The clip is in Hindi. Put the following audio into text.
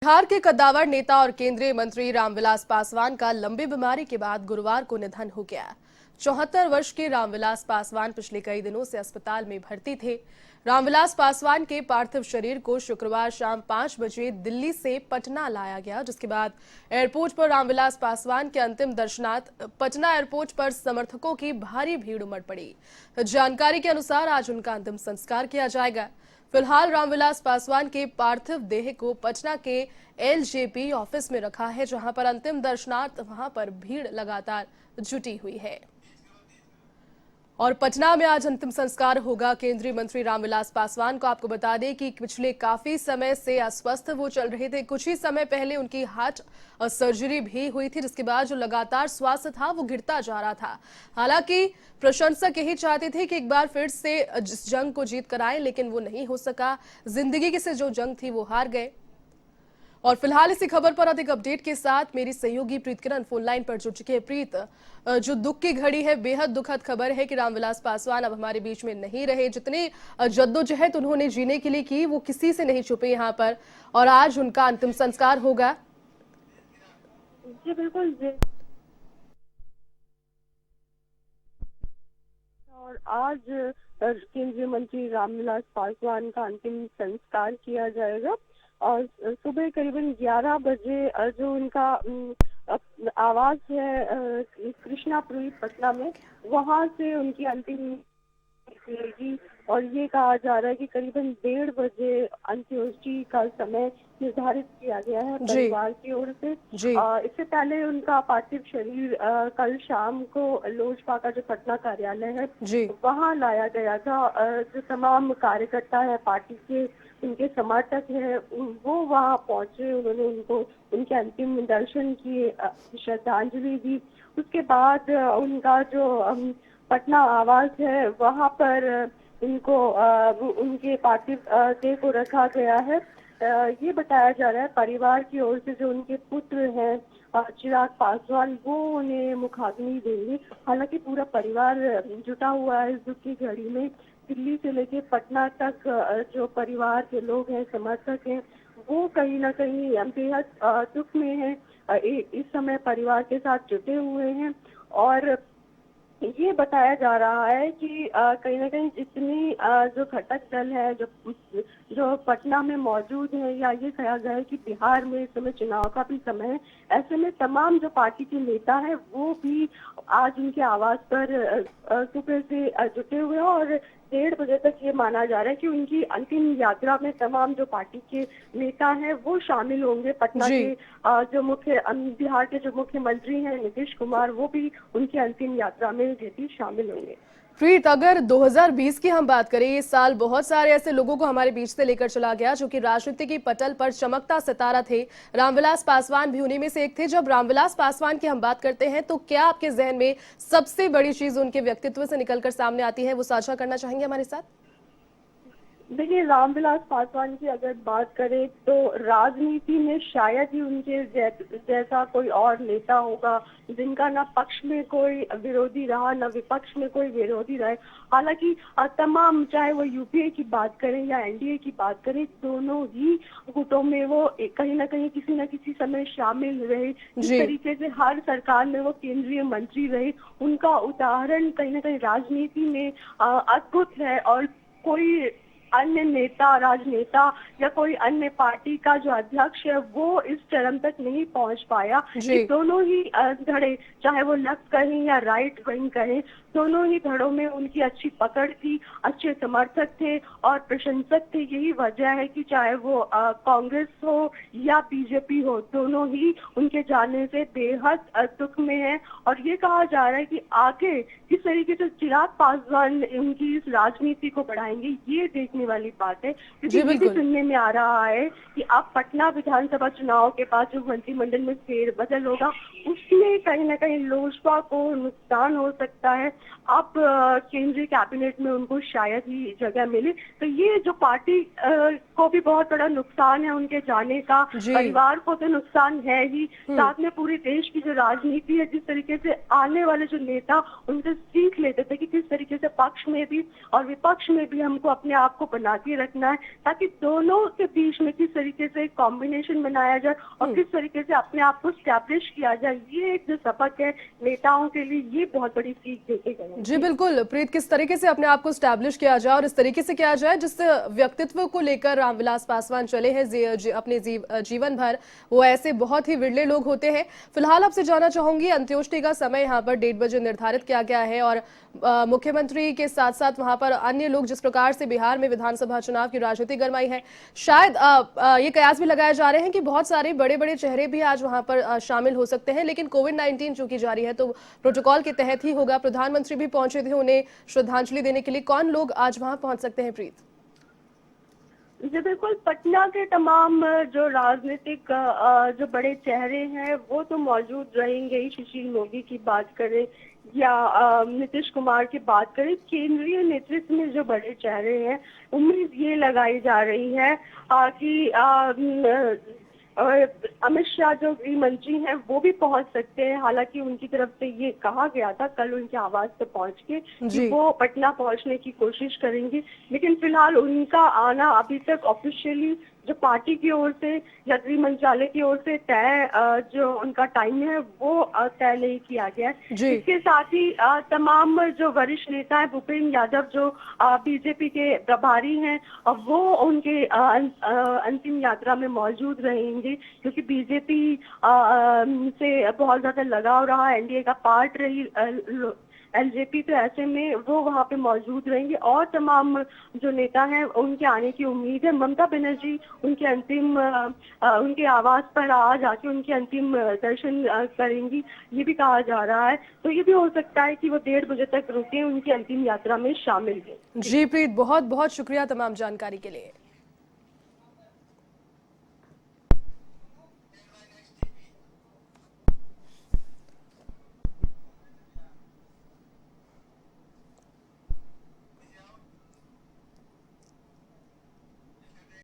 बिहार के कद्दावर नेता और केंद्रीय मंत्री रामविलास पासवान का लंबी बीमारी के बाद गुरुवार को निधन हो गया। 74 वर्ष के रामविलास पासवान पिछले कई दिनों से अस्पताल में भर्ती थे। रामविलास पासवान के पार्थिव शरीर को शुक्रवार शाम 5 बजे दिल्ली से पटना लाया गया, जिसके बाद एयरपोर्ट पर रामविलास पासवान के अंतिम दर्शनार्थ पटना एयरपोर्ट पर समर्थकों की भारी भीड़ उमड़ पड़ी। जानकारी के अनुसार आज उनका अंतिम संस्कार किया जाएगा। फिलहाल रामविलास पासवान के पार्थिव देह को पटना के एलजेपी ऑफिस में रखा है, जहां पर अंतिम दर्शनार्थ वहां पर भीड़ लगातार जुटी हुई है। और पटना में आज अंतिम संस्कार होगा केंद्रीय मंत्री रामविलास पासवान को। आपको बता दें कि पिछले काफी समय से अस्वस्थ वो चल रहे थे। कुछ ही समय पहले उनकी हार्ट सर्जरी भी हुई थी, जिसके बाद जो लगातार स्वास्थ्य था वो गिरता जा रहा था। हालांकि प्रशंसक यही चाहते थे कि एक बार फिर से इस जंग को जीत कर आए, लेकिन वो नहीं हो सका। जिंदगी से जो जंग थी वो हार गए। और फिलहाल इसी खबर पर अधिक अपडेट के साथ मेरी सहयोगी प्रीत किरण फोन लाइन पर जुड़ चुकी है। प्रीत, जो दुख की घड़ी है, बेहद दुखद खबर है कि रामविलास पासवान अब हमारे बीच में नहीं रहे। जितनी जद्दोजहद उन्होंने जीने के लिए की वो किसी से नहीं छुपी यहाँ पर, और आज उनका अंतिम संस्कार होगा। जी बिल्कुल जी। और आज केंद्रीय मंत्री रामविलास पासवान का अंतिम संस्कार किया जाएगा और सुबह करीबन 11 बजे जो उनका आवास है कृष्णापुरी पटना में, वहां से उनकी अंतिम निकलेगी। और ये कहा जा रहा है कि करीबन 1:30 बजे अंत्येष्टि का समय निर्धारित किया गया है परिवार की ओर से। इससे पहले उनका पार्थिव शरीर कल शाम को लोजपा का जो पटना कार्यालय है वहां लाया गया था। जो तमाम कार्यकर्ता है पार्टी के, उनके समर्थक हैं, वो वहां पहुंचे। उन्होंने उनको उनके अंतिम दर्शन किए, श्रद्धांजलि दी। उसके बाद उनका जो पटना आवास है वहां पर उनको उनके पार्थिव देह को रखा गया है। ये बताया जा रहा है परिवार की ओर से जो उनके पुत्र हैं चिराग पासवान, वो उन्हें मुखाग्नि देंगे। हालांकि पूरा परिवार जुटा हुआ है इस दुख की घड़ी में। दिल्ली से लेके पटना तक जो परिवार के लोग हैं, समर्थक हैं, वो कहीं ना कहीं बेहद दुख में हैं। इस समय परिवार के साथ जुटे हुए हैं और ये बताया जा रहा है कि कहीं ना कहीं जितनी जो घटक दल है जो पटना में मौजूद है, या ये कहा जाए कि बिहार में इस समय चुनाव का भी समय है, ऐसे में तमाम जो पार्टी के नेता है वो भी आज उनके आवास पर सुबह से जुटे हुए हैं। और 1:30 बजे तक ये माना जा रहा है कि उनकी अंतिम यात्रा में तमाम जो पार्टी के नेता हैं वो शामिल होंगे। पटना के जो बिहार के जो मुख्यमंत्री हैं नीतीश कुमार, वो भी उनकी अंतिम यात्रा में शामिल होंगे। प्रीत, अगर 2020 की हम बात करें, इस साल बहुत सारे ऐसे लोगों को हमारे बीच से लेकर चला गया जो कि राजनीति की पटल पर चमकता सितारा थे। रामविलास पासवान भी उन्हीं में से एक थे। जब रामविलास पासवान की हम बात करते हैं तो क्या आपके जहन में सबसे बड़ी चीज उनके व्यक्तित्व से निकलकर सामने आती है, वो साझा करना चाहेंगे हमारे साथ? देखिए, रामविलास पासवान की अगर बात करें तो राजनीति में शायद ही उनके जैसा कोई और नेता होगा जिनका ना पक्ष में कोई विरोधी रहा, ना विपक्ष में कोई विरोधी रहे। हालांकि तमाम, चाहे वो यूपीए की बात करें या एनडीए की बात करें, दोनों ही गुटों में वो कहीं ना कहीं किसी न किसी समय शामिल रहे। इस तरीके से हर सरकार में वो केंद्रीय मंत्री रहे। उनका उदाहरण कहीं ना कहीं राजनीति में अद्भुत है। और कोई अन्य नेता, राजनेता या कोई अन्य पार्टी का जो अध्यक्ष है वो इस चरम तक नहीं पहुंच पाया। दोनों ही धड़े, चाहे वो लेफ्ट कहें या राइट विंग कहें, दोनों ही धड़ों में उनकी अच्छी पकड़ थी, अच्छे समर्थक थे और प्रशंसक थे। यही वजह है कि चाहे वो कांग्रेस हो या बीजेपी हो, दोनों ही उनके जाने से बेहद दुख में है। और ये कहा जा रहा है कि आगे किस तरीके से चिराग पासवान उनकी इस राजनीति को बढ़ाएंगे, ये देखने वाली बात है। क्योंकि ये भी सुनने में आ रहा है कि अब पटना विधानसभा चुनाव के बाद जो मंत्रिमंडल में फेरबदल होगा उसमें कहीं ना कहीं लोजपा को नुकसान हो सकता है। अब केंद्रीय कैबिनेट में उनको शायद ही जगह मिले। तो ये जो पार्टी को भी बहुत बड़ा नुकसान है उनके जाने का, जी। परिवार को तो नुकसान है ही, साथ में पूरे देश की जो राजनीति है, जिस तरीके से आने वाले जो नेता उनसे सीख लेते थे कि किस तरीके से पक्ष में भी और विपक्ष में भी हमको अपने आप को बना के रखना है, ताकि दोनों के बीच में किस तरीके से कॉम्बिनेशन बनाया जाए और किस तरीके से अपने आप को स्टैब्लिश किया जाए। ये एक जो सबक है नेताओं के लिए, ये बहुत बड़ी सीख देके गए। जी बिल्कुल प्रीत, किस तरीके से अपने आप को स्टैब्लिश किया जाए और इस तरीके से किया जाए जिस व्यक्तित्व को लेकर रामविलास पासवान चले हैं अपने जीवन भर, वो ऐसे बहुत ही विरले लोग होते हैं। फिलहाल आपसे जानना चाहूंगी, अंत्योष्टि का समय यहाँ पर 1:30 बजे निर्धारित किया गया है और मुख्यमंत्री के साथ साथ वहां पर अन्य लोग जिस प्रकार से बिहार में विधानसभा चुनाव की राजनीति गरमाई है, शायद ये कयास भी लगाए जा रहे हैं कि बहुत सारे बड़े बड़े चेहरे भी आज वहां पर शामिल हो सकते हैं, लेकिन कोविड-19 चूंकि जारी है तो प्रोटोकॉल के तहत ही होगा। प्रधानमंत्री भी पहुंचे थे उन्हें श्रद्धांजलि देने के लिए। कौन लोग आज वहां पहुंच सकते हैं प्रीत? जी बिल्कुल, पटना के तमाम जो राजनीतिक जो बड़े चेहरे हैं वो तो मौजूद रहेंगे ही। सुशील मोदी की बात करें या नीतीश कुमार की बात करें, केंद्रीय नेतृत्व में जो बड़े चेहरे हैं, उम्मीद ये लगाई जा रही है कि और अमित शाह जो गृह मंत्री हैं वो भी पहुंच सकते हैं। हालांकि उनकी तरफ से ये कहा गया था कल उनके आवास पे पहुंच के कि वो पटना पहुंचने की कोशिश करेंगे, लेकिन फिलहाल उनका आना अभी तक ऑफिशियली जो पार्टी की ओर से या गृह मंत्रालय की ओर से तय जो उनका टाइम है वो तय नहीं किया गया है। इसके साथ ही तमाम जो वरिष्ठ नेता है, भूपेंद्र यादव जो बीजेपी के प्रभारी हैं, वो उनके अंतिम यात्रा में मौजूद रहेंगे, क्योंकि बीजेपी से बहुत ज्यादा लगाव रहा, एनडीए का पार्ट रही एलजेपी, तो ऐसे में वो वहाँ पे मौजूद रहेंगे और तमाम जो नेता हैं उनके आने की उम्मीद है। ममता बनर्जी उनके आवास पर आज आके उनके अंतिम दर्शन करेंगी, ये भी कहा जा रहा है। तो ये भी हो सकता है कि वो 1:30 बजे तक रुके, उनकी अंतिम यात्रा में शामिल है। जी प्रीत, बहुत बहुत शुक्रिया तमाम जानकारी के लिए।